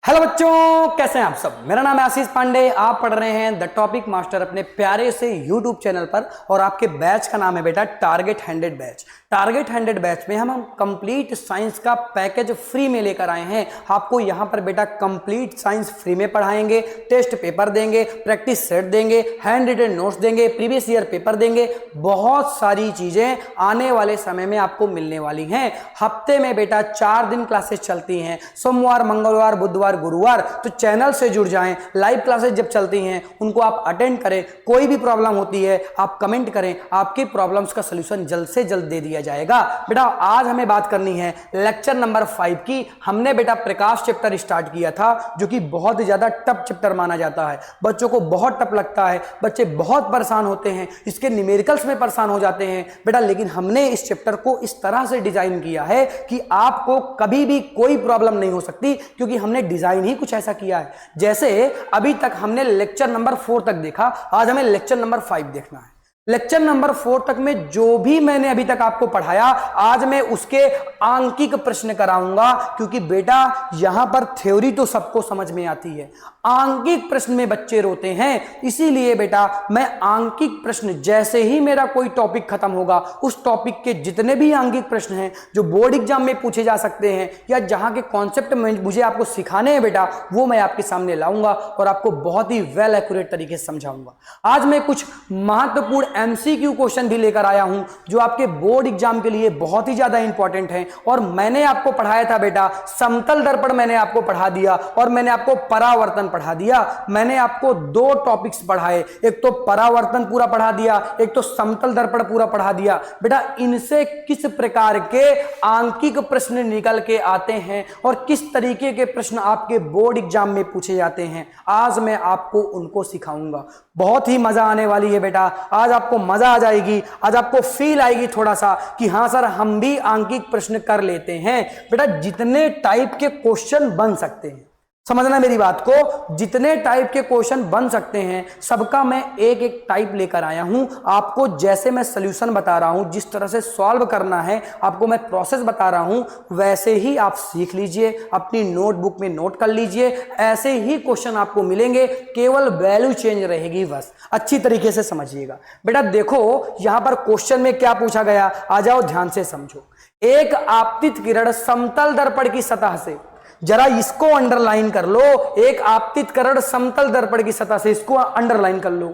Hello बच्चों, कैसे हैं आप सब। मेरा नाम है आशीष पांडे। आप पढ़ रहे हैं द टॉपिक मास्टर अपने प्यारे से यूट्यूब चैनल पर और आपके बैच का नाम है बेटा टारगेट 100 बैच। टारगेट 100 बैच में हम कंप्लीट साइंस का पैकेज फ्री में लेकर आए हैं। आपको यहां पर बेटा कंप्लीट साइंस फ्री में पढ़ाएंगे, टेस्ट पेपर देंगे, प्रैक्टिस सेट देंगे, हैंड रिटन नोट्स देंगे, प्रीवियस ईयर पेपर देंगे। बहुत सारी चीजें आने वाले समय में आपको मिलने वाली हैं। हफ्ते में बेटा 4 दिन क्लासेस चलती हैं, सोमवार, मंगलवार, बुधवार, गुरुवार। तो चैनल से जुड़ जाएं। लाइव क्लासेस जब चलती हैं उनको आप अटेंड करें। कोई भी प्रॉब्लम होती है आप कमेंट करें, आपकी प्रॉब्लम्स का सलूशन जल्द से जल्द दे दिया जाएगा। बेटा आज हमें बात करनी है लेक्चर नंबर 5 की। हमने बेटा प्रकाश चैप्टर स्टार्ट किया था जो कि बहुत ज्यादा टफ चैप्टर माना जाता है। बच्चों को बहुत टफ लगता है, बच्चे बहुत परेशान होते हैं, इसके न्यूमेरिकल्स में परेशान हो जाते हैं बेटा। लेकिन हमने इस चैप्टर को इस तरह से डिजाइन किया है कि आपको कभी भी कोई प्रॉब्लम नहीं हो सकती, क्योंकि हमने डिजाइन ही कुछ ऐसा किया है। जैसे अभी तक हमने लेक्चर नंबर 4 तक देखा, आज हमें लेक्चर नंबर 5 देखना है। लेक्चर नंबर 4 तक में जो भी मैंने अभी तक आपको पढ़ाया, आज मैं उसके आंकिक प्रश्न कराऊंगा, क्योंकि बेटा यहां पर थ्योरी तो सबको समझ में आती है, आंकिक प्रश्न में बच्चे रोते हैं। इसीलिए बेटा मैं आंकिक प्रश्न, जैसे ही मेरा कोई टॉपिक खत्म होगा, उस टॉपिक के जितने भी आंकिक प्रश्न हैं जो बोर्ड एग्जाम में पूछे जा सकते हैं या जहां के कॉन्सेप्ट मुझे आपको सिखाने हैं बेटा, वो मैं आपके सामने लाऊंगा और आपको बहुत ही वेल एक्यूरेट तरीके से समझाऊंगा। आज मैं कुछ महत्वपूर्ण एमसीक्यू क्वेश्चन भी लेकर आया हूं जो आपके बोर्ड एग्जाम के लिए बहुत ही ज्यादा इंपॉर्टेंट है। और मैंने आपको पढ़ाया था बेटा समतल दर्पण, मैंने आपको पढ़ा दिया, और मैंने आपको परावर्तन पढ़ा दिया। मैंने आपको 2 टॉपिक्स पढ़ाए, एक तो परावर्तन पूरा पढ़ा दिया, एक तो समतल दर्पण पूरा पढ़ा दिया। बेटा इनसे किस प्रकार के आंकिक प्रश्न निकल के आते हैं और किस तरीके के प्रश्न आपके बोर्ड एग्जाम में पूछे जाते हैं, आज मैं आपको उनको सिखाऊंगा। बहुत ही मजा आने वाली है बेटा, आज आपको मजा आ जाएगी। आज आपको फील आएगी थोड़ा सा कि हां सर हम भी आंकिक प्रश्न कर लेते हैं। बेटा जितने टाइप के क्वेश्चन बन सकते हैं, समझना मेरी बात को, जितने टाइप के क्वेश्चन बन सकते हैं सबका मैं एक एक टाइप लेकर आया हूं। आपको जैसे मैं सॉल्यूशन बता रहा हूं, जिस तरह से सॉल्व करना है आपको मैं प्रोसेस बता रहा हूं, वैसे ही आप सीख लीजिए, अपनी नोटबुक में नोट कर लीजिए। ऐसे ही क्वेश्चन आपको मिलेंगे, केवल वैल्यू चेंज रहेगी, बस अच्छी तरीके से समझिएगा। बेटा देखो यहां पर क्वेश्चन में क्या पूछा गया, आ जाओ ध्यान से समझो। एक आपतित किरण समतल दर्पण की सतह से, जरा इसको अंडरलाइन कर लो, एक आपतित किरण समतल दर्पण की सतह से, इसको अंडरलाइन कर लो,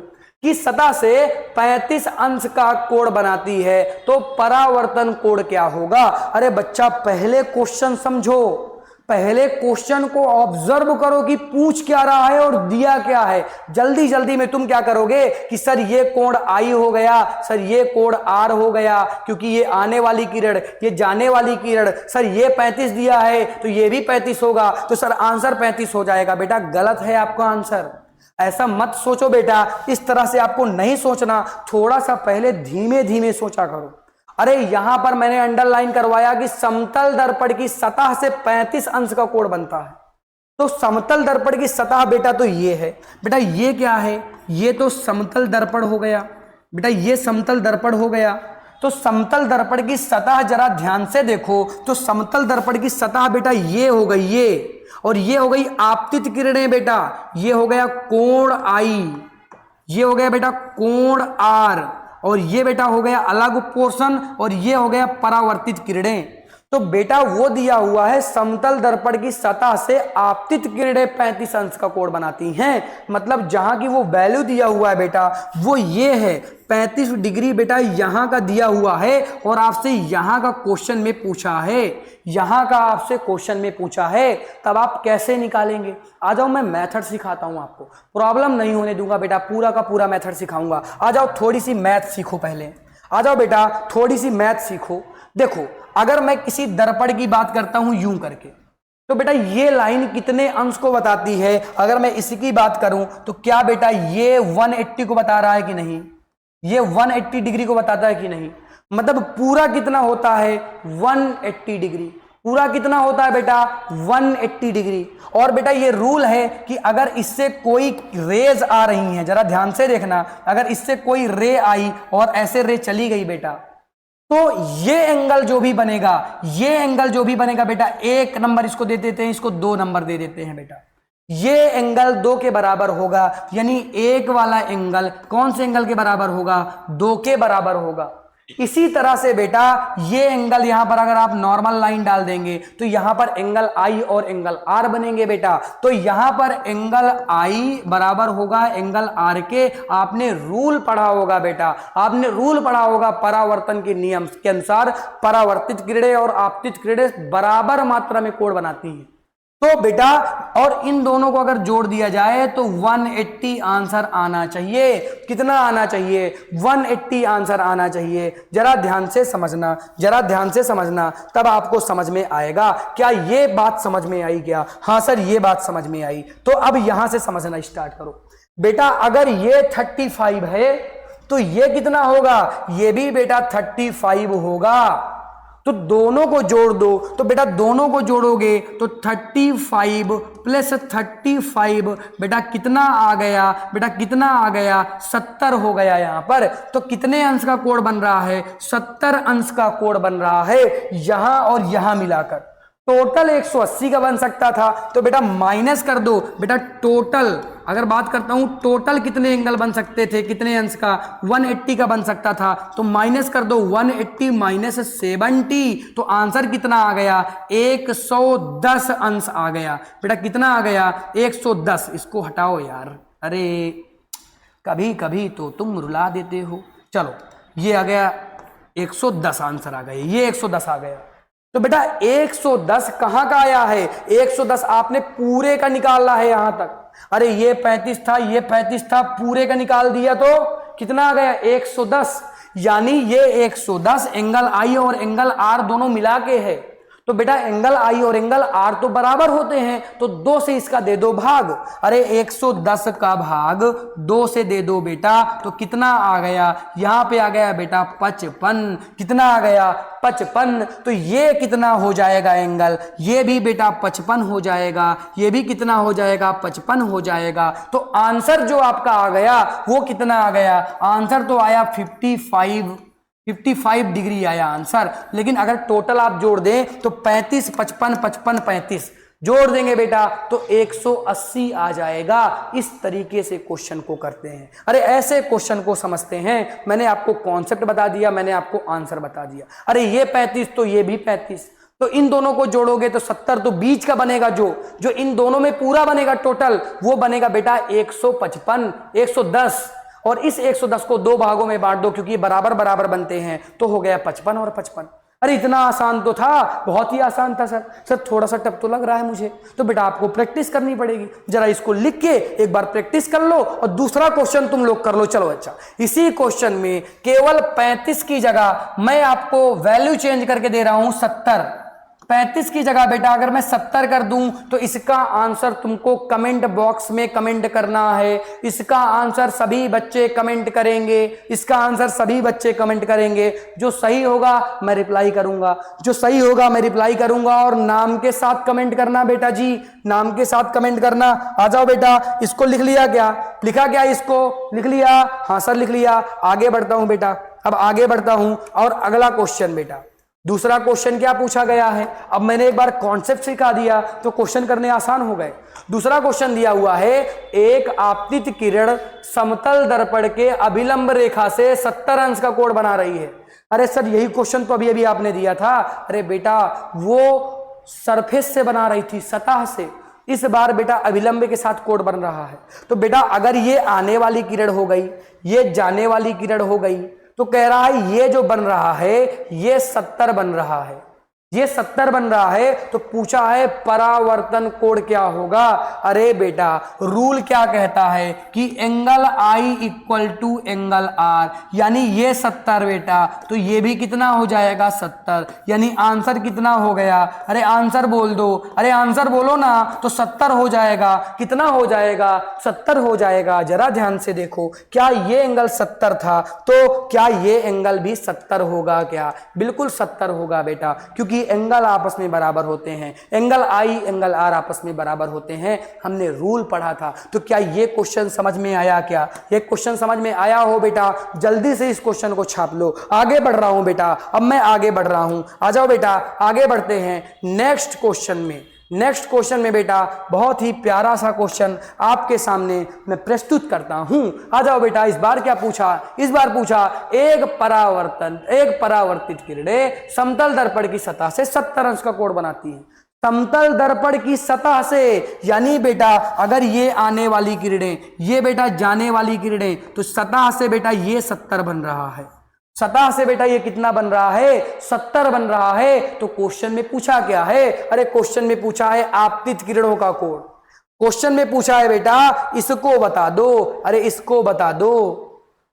कि सतह से 35 अंश का कोण बनाती है, तो परावर्तन कोण क्या होगा। अरे बच्चा पहले क्वेश्चन समझो, पहले क्वेश्चन को ऑब्जर्व करो कि पूछ क्या रहा है और दिया क्या है। जल्दी जल्दी में तुम क्या करोगे कि सर ये कोण आई हो गया, सर ये कोण आर हो गया, क्योंकि ये आने वाली किरण, ये जाने वाली किरण, सर ये 35 दिया है तो ये भी 35 होगा, तो सर आंसर 35 हो जाएगा। बेटा गलत है आपका आंसर, ऐसा मत सोचो बेटा, इस तरह से आपको नहीं सोचना। थोड़ा सा पहले धीमे धीमे सोचा करो। अरे यहां पर मैंने अंडरलाइन करवाया कि समतल दर्पण की सतह से 35 अंश का कोण बनता है, तो समतल दर्पण की सतह बेटा तो ये है। बेटा ये क्या है, ये तो समतल दर्पण हो गया। बेटा ये समतल दर्पण हो गया, तो समतल दर्पण की सतह जरा ध्यान से देखो, तो समतल दर्पण की सतह बेटा ये हो गई, ये, और ये हो गई आपतित किरणें बेटा, ये हो गया कोण आई, ये हो गया बेटा कोण आर, और ये बेटा हो गया अलग पोर्शन, और ये हो गया परावर्तित किरणें। तो बेटा वो दिया हुआ है समतल दर्पण की सतह से आपतित किरणें 35 अंश का कोण बनाती हैं। मतलब जहां की वो वैल्यू दिया हुआ है बेटा वो ये है 35 डिग्री। बेटा यहां का दिया हुआ है और आपसे यहां का क्वेश्चन में पूछा है, यहां का आपसे क्वेश्चन में पूछा है, तब आप कैसे निकालेंगे। आ जाओ मैं मेथड सिखाता हूं आपको, प्रॉब्लम नहीं होने दूंगा बेटा, पूरा का पूरा मेथड सिखाऊंगा। आ जाओ थोड़ी सी मैथ सीखो पहले, आ जाओ बेटा थोड़ी सी मैथ सीखो। देखो अगर मैं किसी दर्पण की बात करता हूं यूं करके, तो बेटा ये लाइन कितने अंश को बताती है। अगर मैं इसकी बात करूं तो क्या बेटा ये 180 को बता रहा है कि नहीं, ये 180 डिग्री को बताता है कि नहीं। मतलब पूरा कितना होता है 180 डिग्री, पूरा कितना होता है बेटा 180 डिग्री। और बेटा ये रूल है कि अगर इससे कोई रेज आ रही हैं, जरा ध्यान से देखना, अगर इससे कोई रे आई और ऐसे रे चली गई बेटा, तो ये एंगल जो भी बनेगा, ये एंगल जो भी बनेगा बेटा, 1 नंबर इसको दे देते हैं, इसको 2 नंबर दे देते हैं बेटा। ये एंगल 2 के बराबर होगा, यानी 1 वाला एंगल कौन से एंगल के बराबर होगा? 2 के बराबर होगा। इसी तरह से बेटा ये एंगल यहां पर अगर आप नॉर्मल लाइन डाल देंगे तो यहां पर एंगल आई और एंगल आर बनेंगे बेटा। तो यहां पर एंगल आई बराबर होगा एंगल आर के। आपने रूल पढ़ा होगा बेटा, आपने रूल पढ़ा होगा परावर्तन के नियम के अनुसार परावर्तित किरणें और आपतित किरणें बराबर मात्रा में कोण बनाती हैं। तो बेटा और इन दोनों को अगर जोड़ दिया जाए तो 180 आंसर आना चाहिए। कितना आना चाहिए? 180 आंसर आना चाहिए। जरा ध्यान से समझना, जरा ध्यान से समझना, तब आपको समझ में आएगा। क्या ये बात समझ में आई क्या? हाँ सर ये बात समझ में आई। तो अब यहां से समझना स्टार्ट करो बेटा। अगर ये 35 है तो ये कितना होगा? ये भी बेटा 35 होगा। तो दोनों को जोड़ दो, तो बेटा दोनों को जोड़ोगे तो 35 प्लस 35 बेटा कितना आ गया? बेटा कितना आ गया? 70 हो गया यहां पर। तो कितने अंश का कोण बन रहा है? 70 अंश का कोण बन रहा है यहां और यहां मिलाकर। टोटल 180 का बन सकता था, तो बेटा माइनस कर दो बेटा। टोटल अगर बात करता हूं टोटल कितने एंगल बन सकते थे, कितने अंश का? 180 का बन सकता था। तो माइनस कर दो 180 माइनस 70, तो आंसर कितना आ गया? 110 अंश आ गया बेटा। कितना आ गया? 110। इसको हटाओ यार, अरे कभी कभी तो तुम रुला देते हो। चलो ये आ गया 110 आंसर आ गया, ये 110 आ गया। तो बेटा 110 कहां का आया है? 110 आपने पूरे का निकालना है यहां तक। अरे ये 35 था, ये 35 था, पूरे का निकाल दिया तो कितना आ गया? 110। यानी ये 110 एंगल आई और एंगल आर दोनों मिला के है। तो बेटा एंगल आई और एंगल आर तो बराबर होते हैं, तो 2 से इसका दे दो भाग। अरे 110 का भाग 2 से दे दो बेटा, तो कितना आ गया? यहां पे आ गया बेटा 55। कितना आ गया? 55। तो ये कितना हो जाएगा एंगल? ये भी बेटा 55 हो जाएगा। ये भी कितना हो जाएगा? 55 हो जाएगा। तो आंसर जो आपका आ गया वो कितना आ गया? आंसर तो आया 55 डिग्री आया आंसर। लेकिन अगर टोटल आप जोड़ दें तो 35 55 55 35 जोड़ देंगे बेटा तो 180 आ जाएगा। इस तरीके से क्वेश्चन को करते हैं। अरे ऐसे क्वेश्चन को समझते हैं। मैंने आपको कॉन्सेप्ट बता दिया, मैंने आपको आंसर बता दिया। अरे ये 35 तो ये भी 35, तो इन दोनों को जोड़ोगे तो 70, तो बीच का बनेगा जो इन दोनों में पूरा बनेगा टोटल, वो बनेगा बेटा 155 110। और इस 110 को 2 भागों में बांट दो, क्योंकि बराबर बराबर बनते हैं, तो हो गया 55 और 55। अरे इतना आसान तो था, बहुत ही आसान था सर थोड़ा सा टफ तो लग रहा है मुझे। तो बेटा आपको प्रैक्टिस करनी पड़ेगी। जरा इसको लिख के एक बार प्रैक्टिस कर लो और दूसरा क्वेश्चन तुम लोग कर लो। चलो अच्छा, इसी क्वेश्चन में केवल 35 की जगह मैं आपको वैल्यू चेंज करके दे रहा हूं 70। 35 की जगह बेटा अगर मैं 70 कर दूं तो इसका आंसर तुमको कमेंट बॉक्स में कमेंट करना है। इसका आंसर सभी बच्चे कमेंट करेंगे, इसका आंसर सभी बच्चे कमेंट करेंगे। जो सही होगा मैं रिप्लाई करूंगा, जो सही होगा मैं रिप्लाई करूंगा। और नाम के साथ कमेंट करना बेटा जी, नाम के साथ कमेंट करना। आ जाओ बेटा, इसको लिख लिया क्या? लिखा क्या? इसको लिख लिया? हाँ सर लिख लिया। आगे बढ़ता हूं बेटा, अब आगे बढ़ता हूं और अगला क्वेश्चन बेटा, दूसरा क्वेश्चन क्या पूछा गया है। अब मैंने एक बार कॉन्सेप्ट सिखा दिया तो क्वेश्चन करने आसान हो गए। दूसरा क्वेश्चन दिया हुआ है, एक आपतित किरण समतल दर्पण के अभिलंब रेखा से 70 अंश का कोण बना रही है। अरे सर यही क्वेश्चन तो अभी अभी आपने दिया था। अरे बेटा वो सरफेस से बना रही थी, सतह से। इस बार बेटा अभिलंब के साथ कोण बन रहा है। तो बेटा अगर ये आने वाली किरण हो गई, ये जाने वाली किरण हो गई, तो कह रहा है ये जो बन रहा है ये 70 बन रहा है, ये 70 बन रहा है। तो पूछा है परावर्तन कोण क्या होगा। अरे बेटा रूल क्या कहता है कि angle I equal to angle R, यानी ये 70 बेटा, तो ये भी कितना हो जाएगा 70, यानी आंसर कितना हो गया। अरे आंसर बोल दो, अरे आंसर बोलो ना। तो 70 हो जाएगा। कितना हो जाएगा? 70 हो जाएगा। जरा ध्यान से देखो, क्या ये एंगल 70 था तो क्या ये एंगल भी 70 होगा क्या? बिल्कुल 70 होगा बेटा, क्योंकि एंगल आपस में बराबर होते हैं, एंगल आई एंगल आर आपस में बराबर होते हैं, हमने रूल पढ़ा था। तो क्या ये क्वेश्चन समझ में आया? क्या ये क्वेश्चन समझ में आया हो बेटा? जल्दी से इस क्वेश्चन को छाप लो। आगे बढ़ रहा हूं बेटा, अब मैं आगे बढ़ रहा हूं, आ जाओ बेटा आगे बढ़ते हैं नेक्स्ट क्वेश्चन में। नेक्स्ट क्वेश्चन में बेटा बहुत ही प्यारा सा क्वेश्चन आपके सामने मैं प्रस्तुत करता हूं। आ जाओ बेटा, इस बार क्या पूछा? इस बार पूछा एक परावर्तित किरणें समतल दर्पण की सतह से 70 अंश का कोण बनाती हैं। समतल दर्पण की सतह से, यानी बेटा अगर ये आने वाली किरणें, ये बेटा जाने वाली किरणें, तो सतह से बेटा ये 70 बन रहा है। सतह से बेटा ये कितना बन रहा है? 70 बन रहा है। तो क्वेश्चन में पूछा क्या है? अरे क्वेश्चन में पूछा है आपतित किरणों का कोण। क्वेश्चन में पूछा है बेटा इसको बता दो। अरे इसको बता दो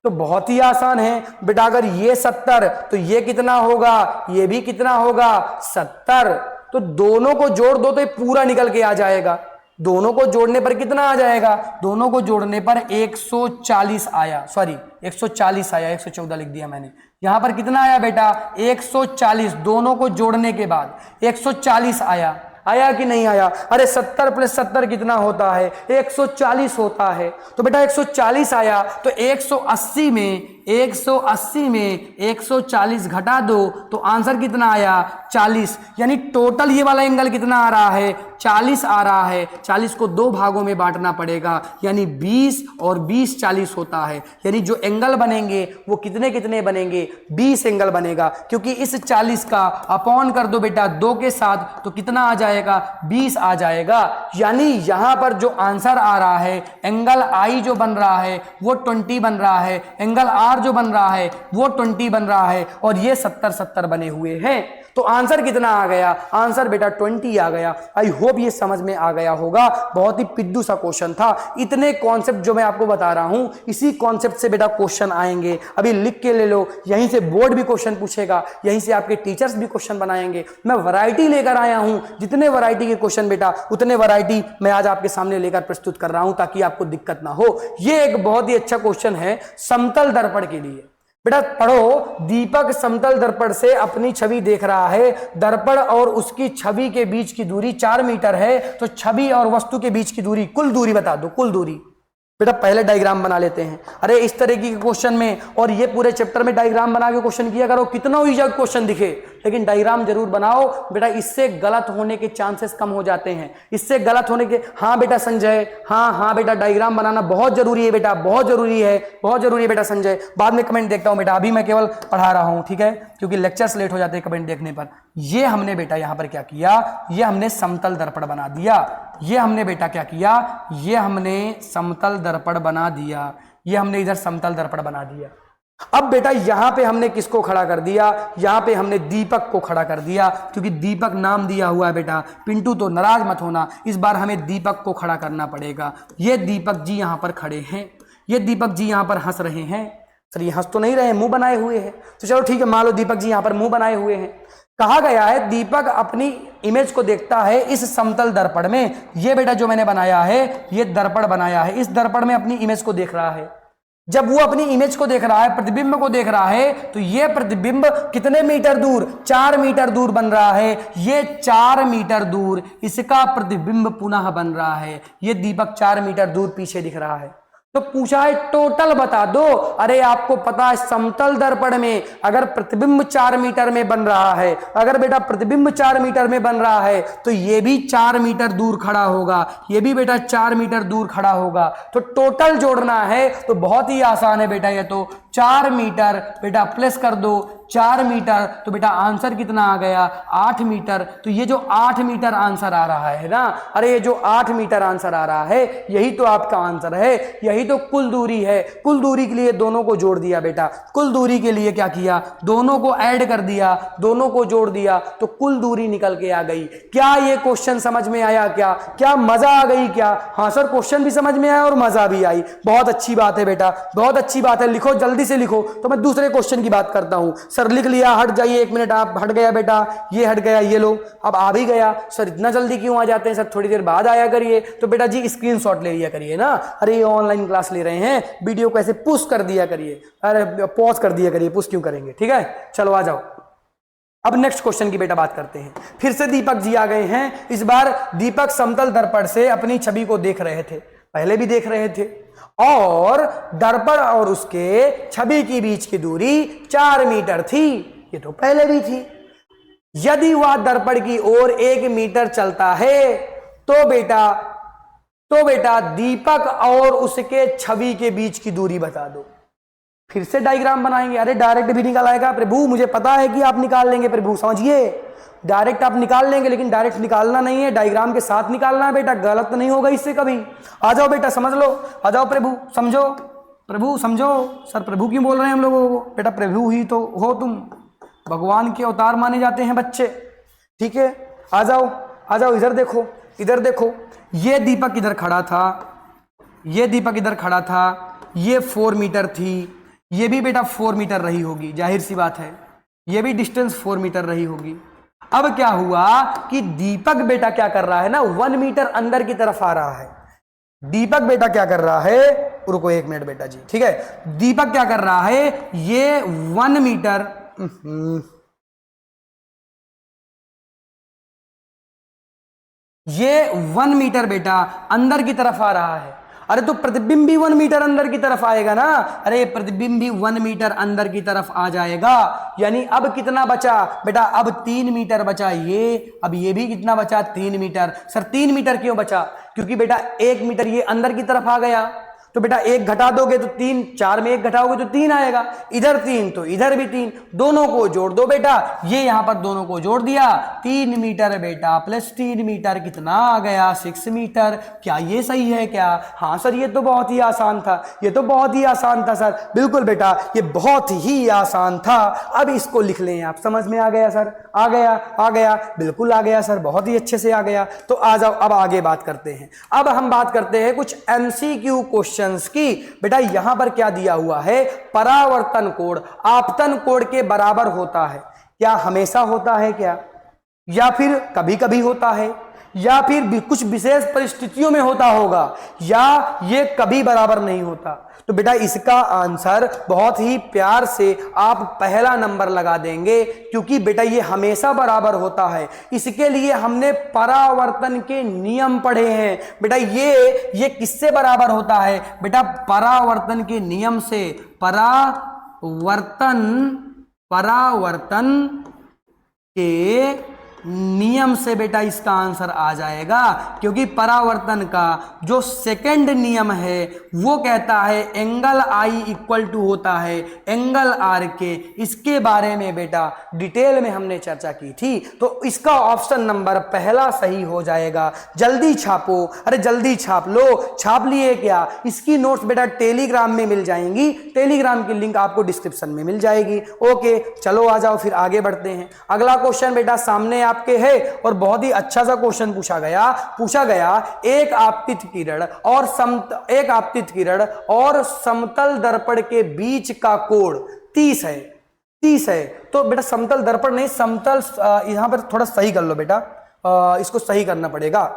तो बहुत ही आसान है बेटा। अगर ये 70 तो ये कितना होगा? ये भी कितना होगा? 70। तो दोनों को जोड़ दो तो ये पूरा निकल के आ जाएगा। दोनों को जोड़ने पर कितना आ जाएगा? दोनों को जोड़ने पर 140 आया, सॉरी 140 आया, 114 लिख दिया मैंने। यहां पर कितना आया बेटा? 140। दोनों को जोड़ने के बाद 140 आया। आया कि नहीं आया? अरे 70 + 70 कितना होता है? 140 होता है। तो बेटा 140 आया तो 180 में 140 घटा दो तो आंसर कितना आया? 40। यानी टोटल ये वाला एंगल कितना आ रहा है? 40 आ रहा है। 40 को 2 भागों में बांटना पड़ेगा, यानी 20 और 20 40 होता है। यानी जो एंगल बनेंगे वो कितने कितने बनेंगे? 20 एंगल बनेगा, क्योंकि इस 40 का अपॉन कर दो बेटा 2 के साथ तो कितना आ जाएगा? 20 आ जाएगा। यानी यहां पर जो आंसर आ रहा है, एंगल आई जो बन रहा है वो 20 बन रहा है, एंगल आर जो बन रहा है वो 20 बन रहा है, और ये 70 बने हुए हैं। तो आंसर कितना आ गया? आंसर बेटा 20 आ गया। आई होप ये समझ में आ गया होगा। बहुत ही पिद्दू सा क्वेश्चन था। इतने कॉन्सेप्ट जो मैं आपको बता रहा हूं, इसी कॉन्सेप्ट से बेटा क्वेश्चन आएंगे। अभी लिख के ले लो, यहीं से बोर्ड भी क्वेश्चन पूछेगा, यहीं से आपके टीचर्स भी क्वेश्चन बनाएंगे। मैं वैरायटी लेकर आया हूं, जितने वैरायटी के क्वेश्चन बेटा उतने वैरायटी मैं आज आपके सामने लेकर प्रस्तुत कर रहा हूं, ताकि आपको दिक्कत ना हो। ये एक बहुत ही अच्छा क्वेश्चन है समतल दर्पण के लिए। बेटा पढ़ो, दीपक समतल दर्पण से अपनी छवि देख रहा है। दर्पण और उसकी छवि के बीच की दूरी 4 मीटर है। तो छवि और वस्तु के बीच की दूरी, कुल दूरी बता दो, कुल दूरी। बेटा पहले डायग्राम बना लेते हैं। अरे इस तरह की क्वेश्चन में, और ये पूरे चैप्टर में डायग्राम बना के क्वेश्चन किया करो, कितना ईजी क्वेश्चन दिखे, लेकिन डायग्राम जरूर बनाओ बेटा। इससे गलत होने के चांसेस कम हो जाते हैं, इससे गलत होने के। हाँ बेटा संजय, हाँ बेटा डायग्राम बनाना बहुत जरूरी है बेटा, बहुत जरूरी है, बहुत जरूरी है बेटा संजय। बाद में कमेंट देखता हूं बेटा, अभी मैं केवल पढ़ा रहा हूं, ठीक है, क्योंकि लेक्चर्स लेट हो जाते हैं कमेंट देखने पर। ये हमने बेटा यहां पर क्या किया? ये हमने समतल दर्पण बना दिया। ये हमने बेटा क्या किया? ये हमने समतल दर्पण बना दिया। ये हमने इधर समतल दर्पण बना दिया। अब बेटा यहां पे हमने किसको खड़ा कर दिया? यहां पे हमने दीपक को खड़ा कर दिया, क्योंकि दीपक नाम दिया हुआ है बेटा। पिंटू तो नाराज मत होना, इस बार हमें दीपक को खड़ा करना पड़ेगा। ये दीपक जी यहां पर खड़े हैं, ये दीपक जी यहां पर हंस रहे हैं। सर ये हंस तो नहीं रहे, मुंह बनाए हुए हैं। तो चलो ठीक है, मान लो दीपक जी यहां पर मुंह बनाए हुए हैं। कहा गया है दीपक अपनी इमेज को देखता है इस समतल दर्पण में। ये बेटा जो मैंने बनाया है, ये दर्पण बनाया है, इस दर्पण में अपनी इमेज को देख रहा है। जब वो अपनी इमेज को देख रहा है, प्रतिबिंब को देख रहा है, तो ये प्रतिबिंब कितने मीटर दूर? 4 मीटर दूर बन रहा है। ये 4 मीटर दूर इसका प्रतिबिंब पुनः बन रहा है। ये दीपक 4 मीटर दूर पीछे दिख रहा है। तो पूछा है टोटल बता दो। अरे आपको पता है समतल दर्पण में अगर प्रतिबिंब 4 मीटर में बन रहा है, अगर बेटा प्रतिबिंब 4 मीटर में बन रहा है, तो ये भी 4 मीटर दूर खड़ा होगा, ये भी बेटा 4 मीटर दूर खड़ा होगा। तो टोटल जोड़ना है तो बहुत ही आसान है बेटा। ये तो 4 मीटर बेटा प्लस कर दो 4 मीटर, तो बेटा आंसर कितना आ गया? 8 मीटर। तो ये जो 8 मीटर आंसर आ रहा है ना, अरे ये जो 8 मीटर आंसर आ रहा है, यही तो आपका आंसर है, यही तो कुल दूरी है। कुल दूरी के लिए दोनों को जोड़ दिया बेटा। कुल दूरी के लिए क्या किया? दोनों को ऐड कर दिया, दोनों को जोड़ दिया, तो कुल दूरी निकल के आ गई। क्या ये क्वेश्चन समझ में आया? क्या मजा आ गई क्या? हाँ सर, क्वेश्चन भी समझ में आया और मजा भी आई। बहुत अच्छी बात है बेटा, बहुत अच्छी बात है। लिखो, जल्दी से लिखो। तो मैं दूसरे क्वेश्चन की बात करता हूं। सर लिख लिया, हट जाइए 1 मिनट आप। हट गया बेटा, ये हट गया, ये लो। अब आ भी गया। सर इतना जल्दी क्यों आ जाते हैं सर? थोड़ी देर बाद आया करिए। तो बेटा जी स्क्रीनशॉट ले लिया करिए ना। अरे ये ऑनलाइन क्लास ले रहे हैं, वीडियो को ऐसे पुश कर दिया करिए। अरे पॉज कर दिया करिए, पुश क्यों करेंगे? ठीक है, चलो आ जाओ। अब नेक्स्ट क्वेश्चन की बेटा बात करते हैं। फिर से दीपक जी आ गए हैं। इस बार दीपक समतल दर्पण से अपनी छवि को देख रहे थे, पहले भी देख रहे थे, और दर्पण और उसके छवि के बीच की दूरी 4 मीटर थी। ये तो पहले भी थी। यदि वह दर्पण की ओर 1 मीटर चलता है तो बेटा दीपक और उसके छवि के बीच की दूरी बता दो। फिर से डायग्राम बनाएंगे। अरे डायरेक्ट भी निकाल आएगा प्रभु, मुझे पता है कि आप निकाल लेंगे प्रभु, समझिए, डायरेक्ट आप निकाल लेंगे, लेकिन डायरेक्ट निकालना नहीं है, डायग्राम के साथ निकालना है बेटा, गलत नहीं होगा इससे कभी। आ जाओ बेटा, समझ लो, आ जाओ प्रभु, समझो, प्रभु समझो। सर प्रभु क्यों बोल रहे हैं हम लोगों को? बेटा प्रभु ही तो हो तुम, भगवान के अवतार माने जाते हैं बच्चे, ठीक है। आ जाओ, आ जाओ, इधर देखो, इधर देखो। ये दीपक इधर खड़ा था, ये दीपक इधर खड़ा था, ये 4 मीटर थी, ये भी बेटा 4 मीटर रही होगी, जाहिर सी बात है, ये भी डिस्टेंस 4 मीटर रही होगी। अब क्या हुआ कि दीपक बेटा क्या कर रहा है ना, 1 मीटर अंदर की तरफ आ रहा है। दीपक बेटा क्या कर रहा है, रुको 1 मिनट बेटा जी, ठीक है। दीपक क्या कर रहा है, ये 1 मीटर, ये 1 मीटर बेटा अंदर की तरफ आ रहा है। अरे तो प्रतिबिंब भी 1 मीटर अंदर की तरफ आएगा ना। अरे प्रतिबिंब भी 1 मीटर अंदर की तरफ आ जाएगा। यानी अब कितना बचा बेटा, अब 3 मीटर बचा ये, अब ये भी कितना बचा, 3 मीटर। सर 3 मीटर क्यों बचा? क्योंकि बेटा 1 मीटर ये अंदर की तरफ आ गया, तो बेटा 1 घटा दोगे तो 3, 4 में 1 घटाओगे तो 3 आएगा, इधर 3 तो इधर भी 3, दोनों को जोड़ दो बेटा। ये यहां पर दोनों को जोड़ दिया, 3 मीटर बेटा प्लस 3 मीटर कितना आ गया, 6 मीटर। क्या ये सही है क्या? हाँ सर ये तो बहुत ही आसान था, ये तो बहुत ही आसान था सर। बिल्कुल बेटा ये बहुत ही आसान था। अब इसको लिख लें आप, समझ में आ गया सर? आ गया, आ गया, बिल्कुल आ गया सर, बहुत ही अच्छे से आ गया। तो आ जाओ अब आगे बात करते हैं। अब हम बात करते हैं कुछ MCQ क्वेश्चन की। बेटा यहां पर क्या दिया हुआ है, परावर्तन कोण आपतन कोण के बराबर होता है। क्या हमेशा होता है क्या, या फिर कभी कभी होता है, या फिर कुछ विशेष परिस्थितियों में होता होगा, या ये कभी बराबर नहीं होता? तो बेटा इसका आंसर बहुत ही प्यार से आप पहला नंबर लगा देंगे, क्योंकि बेटा ये हमेशा बराबर होता है। इसके लिए हमने परावर्तन के नियम पढ़े हैं। बेटा ये किससे बराबर होता है? बेटा परावर्तन के नियम से, परावर्तन के नियम से बेटा इसका आंसर आ जाएगा, क्योंकि परावर्तन का जो सेकंड नियम है वो कहता है एंगल आई इक्वल टू होता है एंगल आर के। इसके बारे में बेटा डिटेल में हमने चर्चा की थी, तो इसका ऑप्शन नंबर पहला सही हो जाएगा। जल्दी छापो, अरे जल्दी छाप लो। छाप लिए क्या? इसकी नोट्स बेटा टेलीग्राम में मिल जाएंगी, टेलीग्राम की लिंक आपको डिस्क्रिप्शन में मिल जाएगी। ओके चलो आ जाओ फिर आगे बढ़ते हैं। अगला क्वेश्चन बेटा सामने आपके है, और बहुत ही अच्छा सा क्वेश्चन पूछा गया। एक आपतित किरण और समतल दर्पण के बीच का कोण 30 है। तो बेटा समतल दर्पण नहीं, समतल, यहां पर थोड़ा सही कर लो बेटा, इसको सही करना पड़ेगा,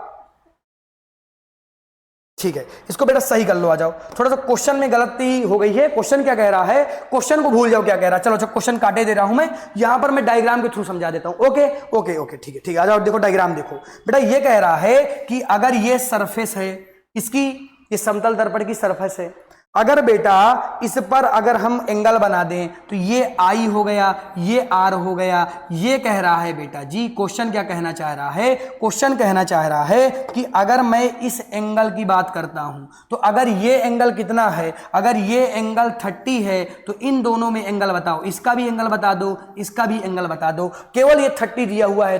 ठीक है, इसको बेटा सही कर लो। आ जाओ, थोड़ा सा क्वेश्चन में गलती हो गई है। क्वेश्चन क्या कह रहा है, क्वेश्चन को भूल जाओ क्या कह रहा है। चलो क्वेश्चन काटे दे रहा हूं मैं, यहां पर मैं डायग्राम के थ्रू समझा देता हूं। ओके ठीक है। आ जाओ, देखो डायग्राम देखो बेटा। ये कह रहा है कि अगर ये सरफेस है इसकी, ये समतल दर्पण की सरफेस है, अगर बेटा इस पर अगर हम एंगल बना दें तो ये आई हो गया, ये आर हो गया। ये कह रहा है बेटा जी, क्वेश्चन क्या कहना चाह रहा है? क्वेश्चन कहना चाह रहा है कि अगर मैं इस एंगल की बात करता हूं तो अगर ये एंगल कितना है, अगर ये एंगल 30 है तो इन दोनों में एंगल बताओ। इसका भी एंगल बता दो, इसका भी एंगल बता दो। केवल ये 30 दिया हुआ है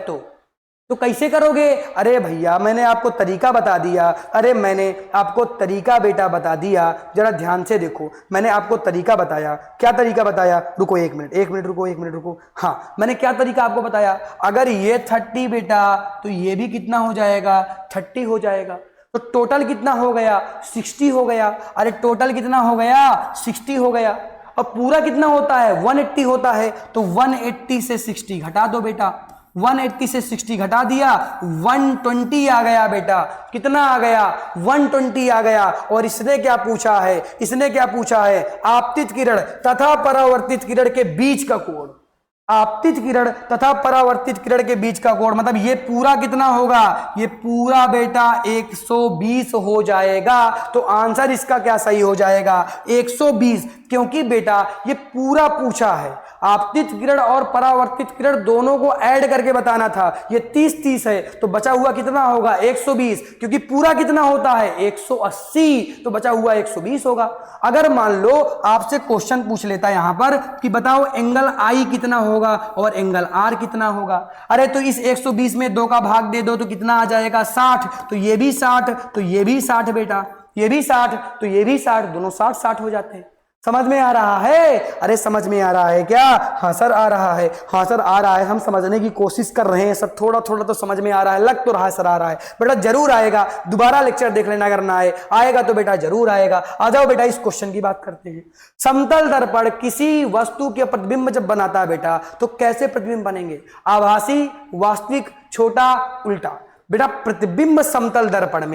तो कैसे करोगे? अरे भैया मैंने आपको तरीका बता दिया, अरे मैंने आपको तरीका बेटा बता दिया, जरा ध्यान से देखो। मैंने आपको तरीका बताया। क्या तरीका बताया? रुको 1 मिनट रुको। हाँ मैंने क्या तरीका आपको बताया? अगर ये 30 बेटा तो ये भी कितना हो जाएगा? 30 हो जाएगा। तो टोटल कितना हो गया? 60 हो गया। अरे टोटल कितना हो गया? 60 हो गया। और पूरा कितना होता है? 180 होता है। तो 180 से 60 घटा दो बेटा, 180 से 60 घटा दिया, 120 आ गया बेटा। कितना आ गया? 120 आ गया। और इसने क्या पूछा है? आपतित किरण तथा परावर्तित किरण के बीच का कोण। आपतित किरण तथा परावर्तित किरण के बीच का कोण, मतलब ये पूरा कितना होगा, ये पूरा बेटा 120 हो जाएगा। तो आंसर इसका क्या सही हो जाएगा, 120, क्योंकि बेटा ये पूरा पूछा है। आपतित किरण और परावर्तित किरण दोनों को ऐड करके बताना था। ये 30-30 है, तो बचा हुआ कितना होगा 120, क्योंकि पूरा कितना होता है 180, तो बचा हुआ 120 होगा। अगर मान लो आपसे क्वेश्चन पूछ लेता है यहां पर कि बताओ एंगल आई कितना होगा और एंगल आर कितना होगा। अरे तो इस 120 में 2 का भाग दे दो तो कितना आ जाएगा 60, तो ये भी 60, तो ये भी 60 बेटा, ये भी 60, तो ये भी 60, दोनों 60-60 हो जाते हैं। समझ में आ रहा है? अरे समझ में आ रहा है क्या? हाँ सर आ रहा है, हाँ सर आ रहा है, हम समझने की कोशिश कर रहे हैं सर, थोड़ा थोड़ा तो समझ में आ रहा है, लग तो रहा है सर आ रहा है। बेटा जरूर आएगा, दोबारा लेक्चर देख लेना अगर ना आएगा तो बेटा जरूर आएगा। आ जाओ बेटा इस क्वेश्चन की बात करते हैं। समतल दर्पण किसी वस्तु के प्रतिबिंब जब बनाता है बेटा तो कैसे प्रतिबिंब बनेंगे, आभासी, वास्तविक, छोटा, उल्टा। बेटा प्रतिबिंब समतल दर्पण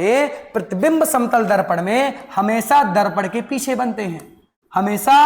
में हमेशा दर्पण के पीछे बनते हैं, हमेशा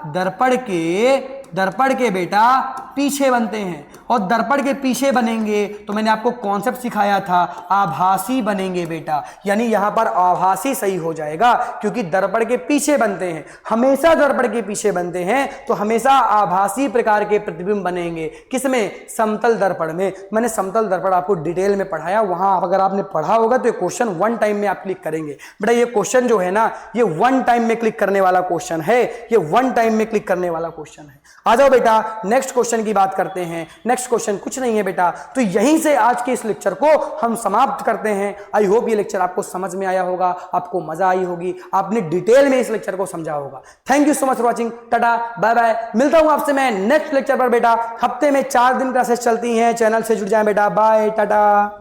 दर्पण के बेटा पीछे बनते हैं। और दर्पण के पीछे बनेंगे तो मैंने आपको कॉन्सेप्ट सिखाया था, आभासी बनेंगे बेटा, यानी यहां पर आभासी सही हो जाएगा क्योंकि दर्पण के पीछे बनते हैं, हमेशा दर्पण के पीछे बनते हैं, तो हमेशा आभासी प्रकार के प्रतिबिंब बनेंगे। किसमें, समतल दर्पण में। मैंने समतल दर्पण आपको डिटेल में पढ़ाया, वहां अगर आपने पढ़ा होगा तो ये क्वेश्चन 1 टाइम में आप क्लिक करेंगे। बेटा ये क्वेश्चन जो है ना, ये 1 टाइम में क्लिक करने वाला क्वेश्चन है, ये 1 टाइम में क्लिक करने वाला क्वेश्चन है। आ जाओ बेटा नेक्स्ट क्वेश्चन की बात करते हैं। नेक्स्ट क्वेश्चन कुछ नहीं है बेटा, तो यहीं से आज के इस लेक्चर को हम समाप्त करते हैं। आई होप ये लेक्चर आपको समझ में आया होगा, आपको मजा आई होगी, आपने डिटेल में इस लेक्चर को समझा होगा। Thank you so much for watching, tata bye bye. मिलता हूं आपसे मैं नेक्स्ट लेक्चर पर बेटा। हफ्ते में 4 दिन क्लासेस चलती हैं, चैनल से जुड़ जाएं बेटा। बाय टाटा।